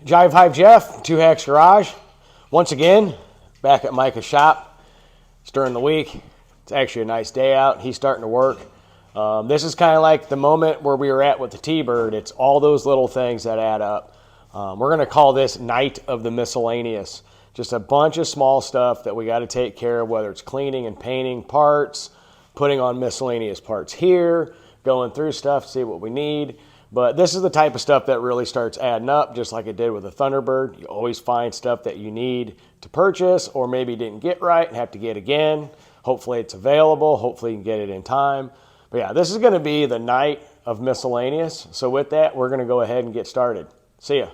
Jive Hive Jeff, Two Hacks Garage. Once again, back at MICAH shop. It's during the week. It's actually a nice day out. He's starting to work. This is kind of like the moment where we were at with the T-Bird. It's all those little things that add up. We're going to call this Night of the Miscellaneous. Just a bunch of small stuff that we got to take care of, whether it's cleaning and painting parts, putting on miscellaneous parts here, going through stuff to see what we need. But this is the type of stuff that really starts adding up, just like it did with the Thunderbird. You always find stuff that you need to purchase or maybe didn't get right and have to get again. Hopefully it's available. Hopefully you can get it in time. But yeah, this is going to be the night of miscellaneous. So with that, we're going to go ahead and get started. See ya.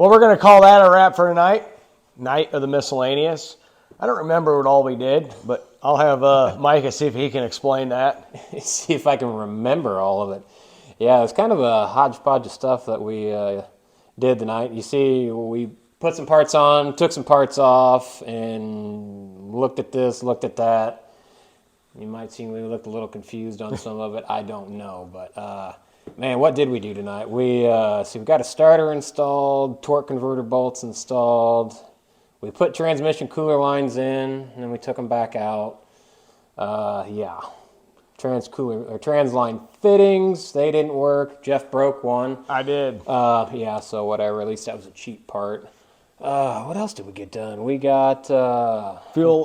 Well, we're going to call that a wrap for tonight. Night of the miscellaneous. I don't remember what all we did, but I'll have Micah see if he can explain that. See if I can remember all of it. Yeah, it's kind of a hodgepodge of stuff that we did tonight. You see, we put some parts on, took some parts off, and looked at this, looked at that. You might see we looked a little confused on some of it. I don't know, but man, what did we do tonight? We got a starter installed, torque converter bolts installed. We put transmission cooler lines in, and then we took them back out. Trans line fittings, they didn't work. Jeff broke one. I did. So whatever. At least that was a cheap part. What else did we get done? We got fuel.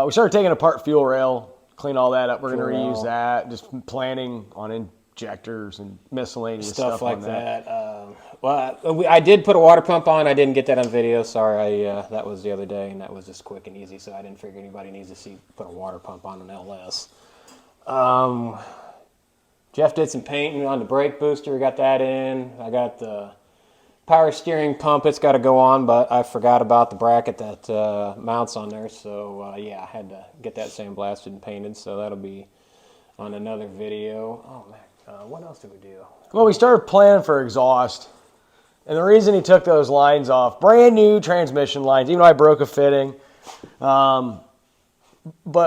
We started taking apart fuel rail, clean all that up. We're going to reuse that. Just planning on injectors and miscellaneous stuff like on that. I did put a water pump on. I didn't get that on video. Sorry, that was the other day, and that was just quick and easy. So I didn't figure anybody needs to see put a water pump on an LS. Jeff did some painting on the brake booster. We got that in. I got the power steering pump. It's got to go on, but I forgot about the bracket that mounts on there. So I had to get that sandblasted and painted. So that'll be on another video. Oh man. What else did we do? Well, we started planning for exhaust. And the reason he took those lines off, brand new transmission lines, even though I broke a fitting, but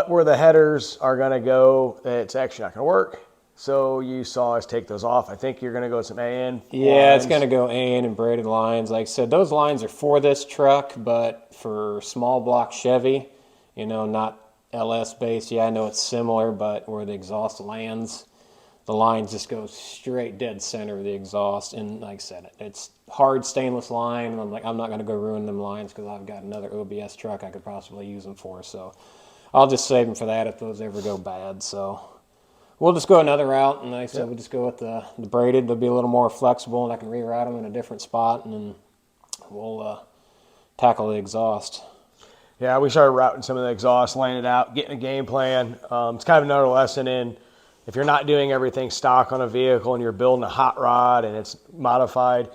where the headers are going to go, it's actually not going to work. So you saw us take those off. I think you're going to go with some AN. Yeah, lines. It's going to go AN and braided lines. Like I said, those lines are for this truck, but for small block Chevy, not LS based. Yeah, I know it's similar, but where the exhaust lands, the lines just go straight dead center of the exhaust. And like I said, it's hard stainless line. And I'm not going to go ruin them lines because I've got another OBS truck I could possibly use them for. So I'll just save them for that if those ever go bad. So we'll just go another route. And like I said, we'll just go with the braided. They'll be a little more flexible, and I can reroute them in a different spot. And then we'll tackle the exhaust. Yeah, we started routing some of the exhaust, laying it out, getting a game plan. It's kind of another lesson in if you're not doing everything stock on a vehicle and you're building a hot rod and it's modified,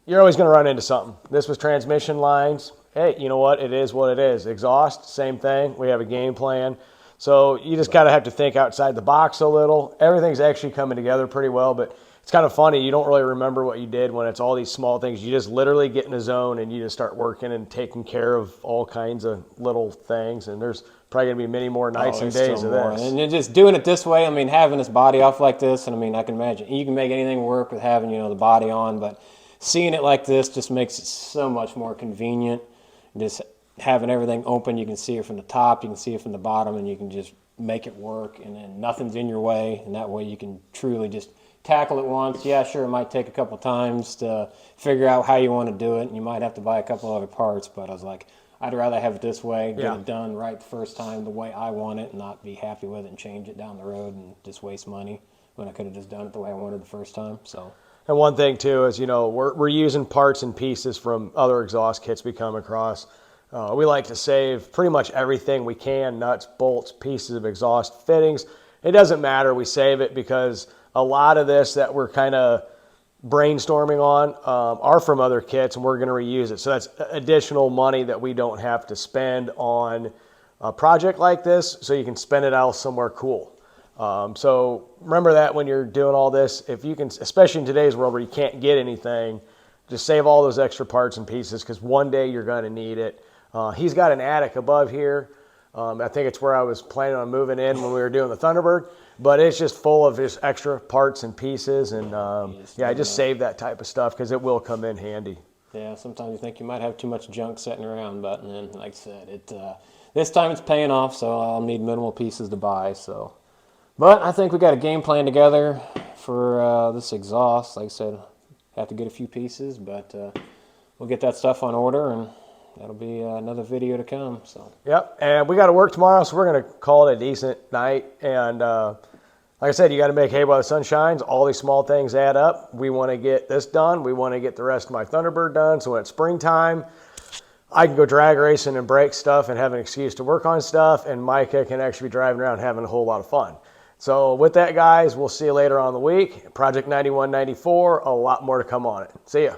you're always going to run into something. This was transmission lines. Hey, you know what? It is what it is. Exhaust, same thing. We have a game plan. So you just got to have to think outside the box a little. Everything's actually coming together pretty well, but it's kind of funny. You don't really remember what you did when it's all these small things. You just literally get in a zone and you just start working and taking care of all kinds of little things. And there's probably going to be many more nights and days of this. And you're just doing it this way. I mean, having this body off like this, and I mean, I can imagine you can make anything work with having, the body on, but seeing it like this just makes it so much more convenient. Just having everything open, you can see it from the top, you can see it from the bottom, and you can just make it work, and then nothing's in your way, and that way you can truly just tackle it once. Yeah, sure, it might take a couple times to figure out how you want to do it, and you might have to buy a couple other parts, but I was like, I'd rather have it this way, get it done right the first time the way I want it, and not be happy with it and change it down the road and just waste money when I could have just done it the way I wanted the first time. So. And one thing too is, we're using parts and pieces from other exhaust kits we come across. We like to save pretty much everything we can, nuts, bolts, pieces of exhaust fittings. It doesn't matter. We save it because a lot of this that we're kind of brainstorming on are from other kits, and we're going to reuse it. So that's additional money that we don't have to spend on a project like this, so you can spend it out somewhere cool. So remember that when you're doing all this, if you can, especially in today's world where you can't get anything, just save all those extra parts and pieces because one day you're going to need it. He's got an attic above here. I think it's where I was planning on moving in when we were doing the Thunderbird, but it's just full of just extra parts and pieces. And I just save that type of stuff because it will come in handy. Yeah, sometimes you think you might have too much junk sitting around, but then, like I said, this time it's paying off, so I'll need minimal pieces to buy. So, but I think we got a game plan together for this exhaust. Like I said, have to get a few pieces, but we'll get that stuff on order, and that'll be another video to come. So. Yep, and we got to work tomorrow, so we're going to call it a decent night. And like I said, you got to make hay while the sun shines. All these small things add up. We want to get this done. We want to get the rest of my Thunderbird done. So when it's springtime, I can go drag racing and break stuff and have an excuse to work on stuff. And Micah can actually be driving around having a whole lot of fun. So with that, guys, we'll see you later on in the week. Project 9194, a lot more to come on it. See ya.